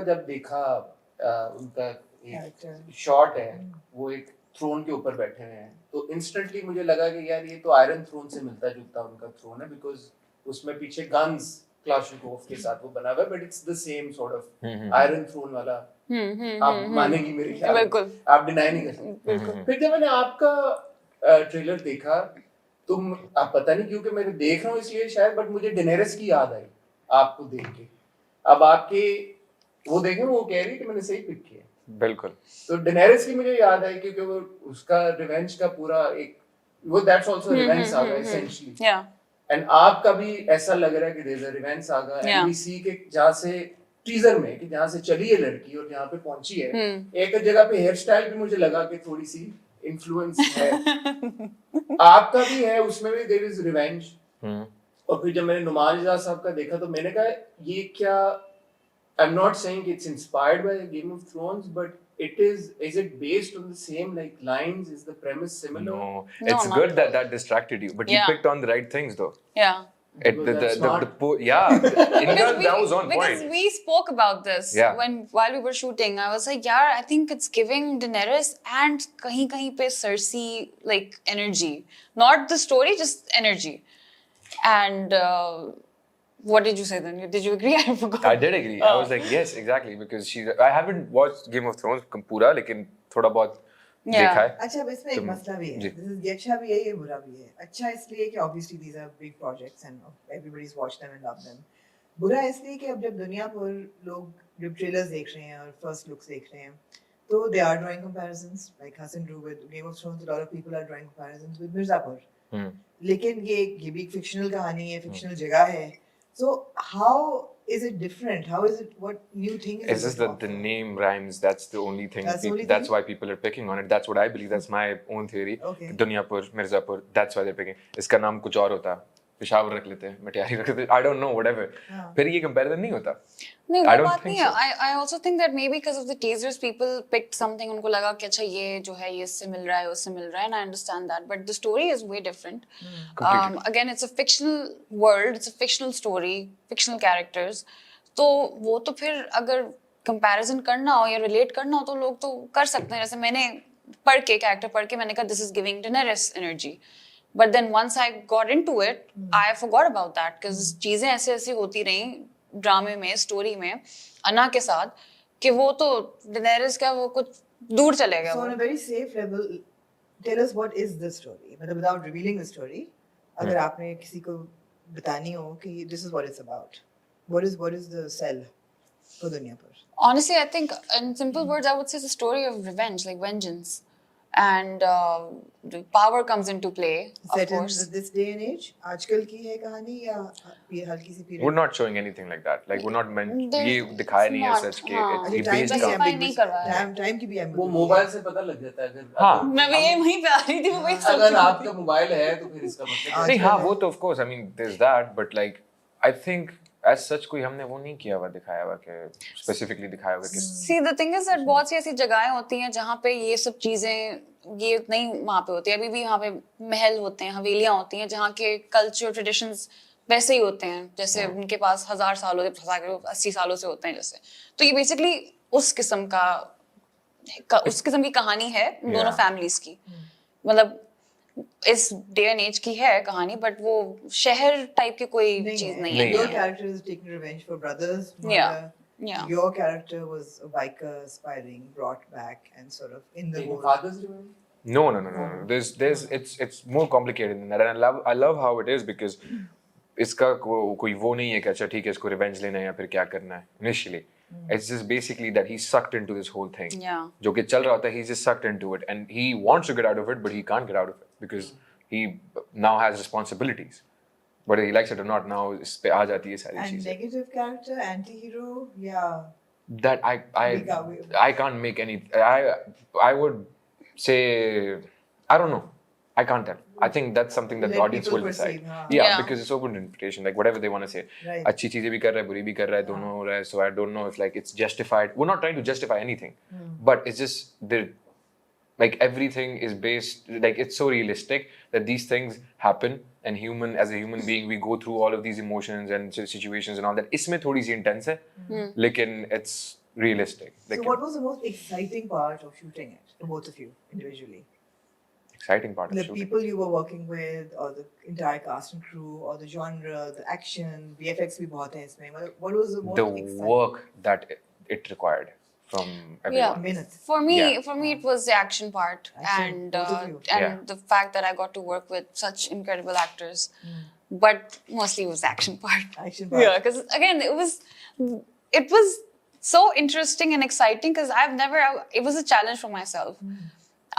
जब देखा उनका एक कैरेक्टर शॉट है, वो एक थ्रोन के ऊपर बैठे हुए हैं, तो इंस्टेंटली मुझे लगा कि यार ये तो आयरन थ्रोन से मिलता-जुलता उनका थ्रोन है, बिकॉज़ उसमें पीछे गन्स क्लाशनिकोव के साथ वो बना हुआ है, but it's the same sort of iron throne वाला। आप मानेंगी मेरे ख्याल में, बिल्कुल आप डिनाई नहीं कर सकते। बिल्कुल फिर जब मैंने आपका ट्रेलर देखा, तो आप पता नहीं क्यों कि मैं देख रहा हूँ इसलिए शायद, बट मुझे डेनेरिस की याद आई आपको देख के। अब आपके वो देखें, वो कह रही कि मैंने सही पिक किया। बिल्कुल। तो डेनेरिस की मुझे याद आई क्योंकि वो उसका रिवेंज का पूरा एक वो that's also revenge saga essentially. Yeah and आपका भी ऐसा लग रहा है कि there is a revenge saga, and we see के जहां से टीजर में कि जहां से चली है लड़की और जहां पे पहुंची है, एक जगह पे हेयर स्टाइल भी मुझे लगा कि थोड़ी सी इन्फ्लुएंस है। आपका भी है, उसमें भी देयर इज रिवेंज। और फिर जब मैंने नुमान इजाज साहब का देखा तो मैंने कहा ये क्या, I'm not saying it's inspired by Game of Thrones, but is it based on the same like lines? Is the premise similar? No, No, it's not good at all. that distracted you, but you Yeah. picked on the right things though. yeah Because that's smart. Yeah, Inga, that was on because point. we spoke about this Yeah. while we were shooting. I was like, yeah, I think it's giving Daenerys and kahin pe Cersei like energy, not the story, just energy. And what did you say then? Did you agree? I forgot. I did agree. I was like, yes, exactly, because I haven't watched Game of Thrones पूरा, लेकिन थोड़ा बहुत देखा है. अच्छा, अब इसमें एक मसला भी है. This is ये अच्छा भी है, ये बुरा भी है. अच्छा इसलिए कि obviously these are big projects and everybody's watched them and loved them. बुरा इसलिए कि अब जब दुनिया पर लोग जब trailers देख रहे हैं और first looks देख रहे हैं, तो they are drawing comparisons. Like Hassan drew with Game of Thrones, a lot of people are drawing comparisons with Mirzapur. लेकिन ये भी एक fictional कहानी है, fictional जगह है. So how is it different? How is it? What new thing is it? It's just that the name rhymes. That's the only thing. That's why people are picking on it. That's what I believe. That's my own theory. Okay. Dunyapur, Mirzapur. That's why they're picking. इसका नाम कुछ और होता. पेशावर रख लेते, मटियारी रख लेते. I don't know, whatever. फिर ये comparison नहीं होता. नहीं, I वो don't बात think नहीं है. so. I also think that maybe because of the teasers, people picked something. उनको लगा कि अच्छा ये जो है ये इससे मिल रहा है, उससे मिल रहा है, and I understand that. But the story is way different. Again, it's a fictional world, it's a fictional story, fictional characters. तो वो तो फिर अगर comparison करना हो या relate करना हो तो लोग तो कर सकते हैं. जैसे मैंने character पढ़ के मैंने कहा this is giving Daenerys energy. But then once I got into it, I forgot about that because चीजें ऐसे ऐसी होती रही ड्रामे में, स्टोरी में, अन्ना के साथ कि वो तो Daenerys का वो कुछ दूर चले गया. So on a very safe level, tell us what is the story. मतलब without revealing the story, अगर आपने किसी को बतानी हो कि this is what it's about. What is the sell for दुनिया पर? Honestly, I think in simple words, I would say it's a story of revenge, like vengeance. And the power comes into play, of Set course. in this day and age, आजकल की है कहानी या ये हल्की सी period? We're not showing anything like that. Like we're not meant. There's- ये दिखाया नहीं है not, सच के. हाँ. ये time based की specify काम. नहीं करवाया है. time की भी वो ambiguity मोबाइल है. से पता लग जाता है अगर हाँ. मैं भी ये वहीं पे आ रही थी, वो वही सोच अगर रही थी. आपका मोबाइल है तो फिर इसका मतलब नहीं हाँ वो तो of course. I mean there's that, but like I think as such कोई हमने वो नहीं किया हुआ दिखाया हुआ कि specifically दिखाया हुआ कि See, the thing is that बहुत सी ऐसी जगहें होती हैं जहाँ पे ये सब चीजें ये नहीं वहाँ पे होती है. अभी भी वहाँ पे महल होते हैं, हवेलियाँ होती हैं जहाँ के कल्चर ट्रेडिशंस वैसे ही होते हैं जैसे उनके पास 1000 सालों से 80 सालों से होते हैं जैसे. तो ये बेसिकली उस किस्म उस किस्म की कहानी है दोनों फैमिलीज की. मतलब इस डे एंड एज की है कहानी, बट वो शहर टाइप की कोई चीज नहीं है. Your character is taking revenge for brothers. Yeah. Yeah. Your character was a biker aspiring, brought back and sort of in the whole. Father's revenge. No. There's it's more complicated than that, and I love how it is because इसका कोई वो नहीं है कि अच्छा ठीक है इसको रिवेंज लेना है या फिर क्या करना है initially. It's just basically that he's sucked into this whole thing. Yeah. जो कि चल रहा होता है, he's just sucked into it and he wants to get out of it, but he can't get out of it because he now has responsibilities. Whether he likes it or not, now इस पे आ जाती है सारी And चीजें. negative character, anti-hero, yeah. That I can't make any. I would say I don't know. I can't tell. I think that's something that the Let audience people will decide. perceive, हाँ. Yeah, Yeah. because it's open to interpretation, like whatever they want to say. Right. अच्छी चीजें भी कर रहा है, बुरी भी कर रहा है, दोनों हो रहा है. So I don't know if like it's justified. We're not trying to justify anything, but it's just like everything is based, like it's so realistic that these things happen, and as a human being, we go through all of these emotions and situations and all that. इसमें थोड़ी सी intense है, लेकिन it's realistic. Like, So what was the most exciting part of shooting it for both of you individually? exciting part of The shooting. people you were working with, or the entire cast and crew, or the genre, the action, VFX भी बहुत है इसमें. What was the most The exciting? work that it required from everyone. Yeah. Minutes. For me, Yeah. it was the action part, Action, and both of you. and Yeah. the fact that I got to work with such incredible actors. But mostly it was the action part. Action part. Yeah, because again, it was so interesting and exciting because it was a challenge for myself.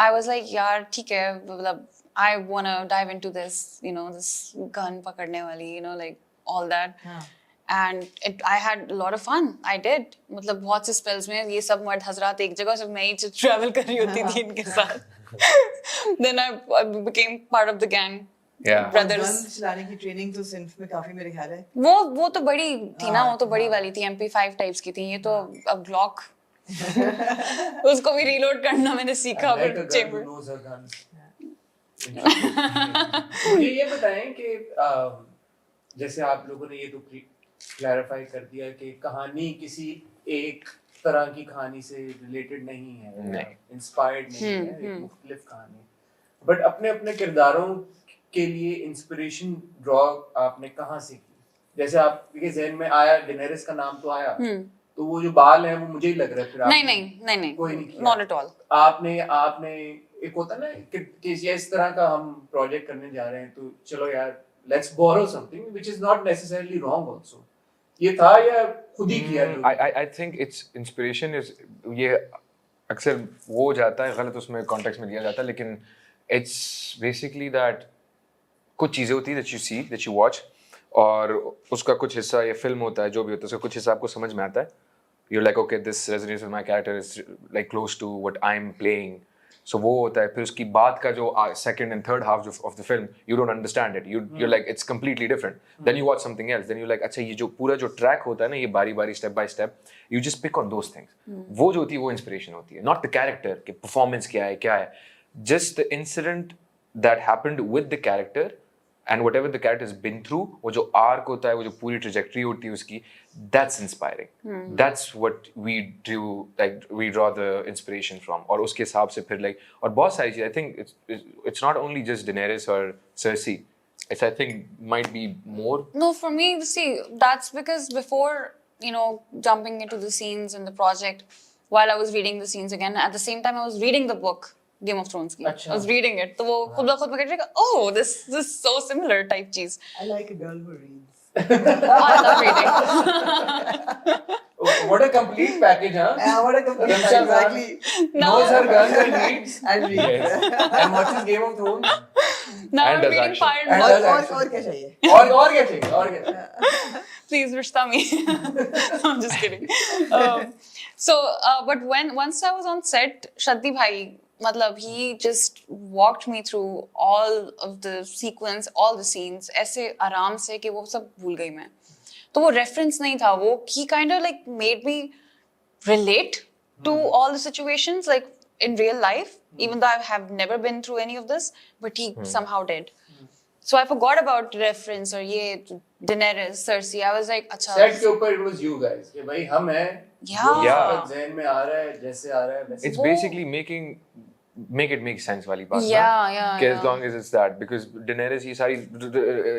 I was like, yaar, theek hai, matlab, I wanna dive into this, this gun pakadne wali, like all that. हाँ. And I had a lot of fun. I did. मतलब बहुत से spells में ये सब मर्द हजरात एक जगह सिर्फ मैं ही travel कर रही होती थी इनके साथ. Then I became part of the gang. Yeah. Brothers. Gun चलाने की ट्रेनिंग तो सिंफ में काफी मेरे ख्याल है. वो तो बड़ी थी ना, वो तो बड़ी वाली थी, MP5 टाइप्स की थी. ये तो अब Glock. उसको भी रीलोड करना मैंने सीखा Like a फिर girl chamber. who knows her guns. मुझे ये बताएं कि जैसे आप लोगों ने ये तो क्लैरिफाई कर दिया कि कहानी किसी एक तरह की कहानी से रिलेटेड नहीं है, इंस्पायर्ड नहीं है, एक मुख्तलिफ कहानी. बट अपने अपने किरदारों के लिए इंस्पिरेशन ड्रॉ आपने कहाँ से की? जैसे आपके ज़हन में आया, डेनेरिस का नाम तो आया, तो वो जो बाल है वो मुझे ही लग रहा है. फिर नहीं, कोई नहीं किया. not at all. आपने एक होता ना कि ये इस तरह का हम प्रोजेक्ट करने जा रहे हैं तो चलो यार let's borrow something which is not necessarily wrong also. ये था या खुद ही किया? I think it's inspiration is ये अक्सर वो हो जाता है, गलत उसमें कॉन्टेक्स्ट में दिया जाता है, लेकिन it's basically that कुछ चीज़ें होती है that you see, that you watch, और उसका कुछ हिस्सा या फिल्म होता है, जो भी होता है, उसका कुछ हिस्सा आपको समझ में आता है. You're like, okay, this resonates with my character, is like close to what I'm playing. So वो होता है. फिर उसकी बाद का जो second and third half of the film, you don't understand it. You're like, it's completely different. Then you watch something else. Then you're like, अच्छा ये जो पूरा जो track होता है ना, ये बारी-बारी step by step, you just pick on those things. वो जो होती है वो inspiration होती है. Not the character, कि performance क्या है. Just the incident that happened with the character and whatever the character has been through, वो जो arc होता है, वो जो पूरी trajectory होती है उसकी, that's inspiring. That's what we do, like we draw the inspiration from. और उसके हिसाब से फिर like, और बहुत सारी चीज़, I think it's not only just Daenerys or Cersei. It's, I think, might be more. No, for me, see, that's because before, jumping into the scenes in the project, while I was reading the scenes again, at the same time I was reading the book, Game of Thrones की. I was reading it. तो वो खुद ब खुद मैं कह रही oh, this is so similar type cheese. I like a girl who reads. I love reading. What a complete package, huh? Yeah, what a complete Ramsha exactly. knows her guns and reads And reads. and watches Game of Thrones. Now And I'm does reading action. Fire And and does Blood. action. और क्या चाहिए? और क्या चाहिए? और क्या चाहिए? Please, Rishta me. I'm just kidding. But once I was on set, Shaddi bhai, matlab, he just walked me through all of the sequence, all the scenes, ऐसे आराम से कि वो सब भूल गई मैं. तो वो reference नहीं था, वो he kind of like made me relate to all the situations like in real life, even though I have never been through any of this, but he somehow did. So I forgot about reference or ये Daenerys, Cersei. I was like, अच्छा. Set के ऊपर it was you guys कि भाई हम हैं. Yeah. जो ज़हन में आ रहा है, जैसे आ रहा है वैसे. It's basically make it make sense वाली बात. Yeah. कि as long as it's that, because Daenerys ये सारी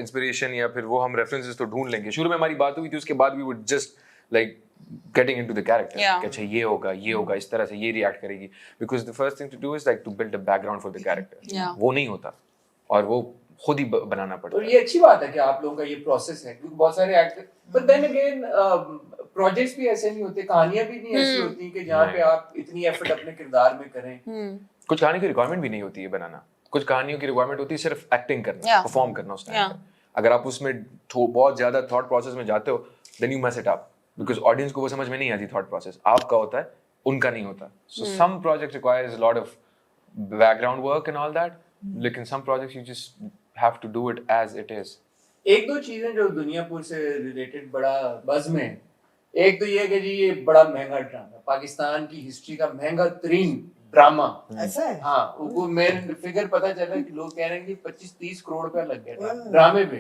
inspiration या फिर वो हम references तो ढूंढ लेंगे. शुरू में हमारी बात हुई थी, उसके बाद we would just like getting into the character. Yeah. कि अच्छा ये होगा, इस तरह से ये react करेगी. Because the first thing to do is like to build a background for the character. Yeah. वो नहीं होता और वो खुद ही बनाना पड़ता और है. ये अच्छी बात है कि आप लोगों का ये प्रोसेस है क्योंकि बहुत सारे actor but then again projects भी ऐसे नहीं होते, कहानियां भी नहीं ऐसी होती कि जहाँ पे आप इतनी एफर्ट अपने किरदार में करें. कुछ कहानी की रिक्वायरमेंट भी नहीं होती है बनाना. कुछ कहानियों की रिक्वायरमेंट होती है सिर्फ एक्टिंग करना, Yeah. परफॉर्म करना उस टाइम Yeah. पे. अगर आप उसमें बहुत ज्यादा थॉट प्रोसेस में जाते हो then you mess it up, because audience को वो समझ में नहीं आती थॉट प्रोसेस. आपका होता है, उनका नहीं होता. So some project requires lot of background work and all that, लेकिन some projects you just have to do it as it is. एक दो चीजें जो दुनियापुर से रिलेटेड बड़ा बज़ में है. एक तो ये कि जी ये बड़ा महंगा ड्रामा, पाकिस्तान की हिस्ट्री का महंगा तरीन ड्रामा. ऐसा है? हाँ, वो मेन फिगर पता चला कि लोग कह रहे हैं कि 25-30 करोड़ रुपया लग गया ड्रामे पे.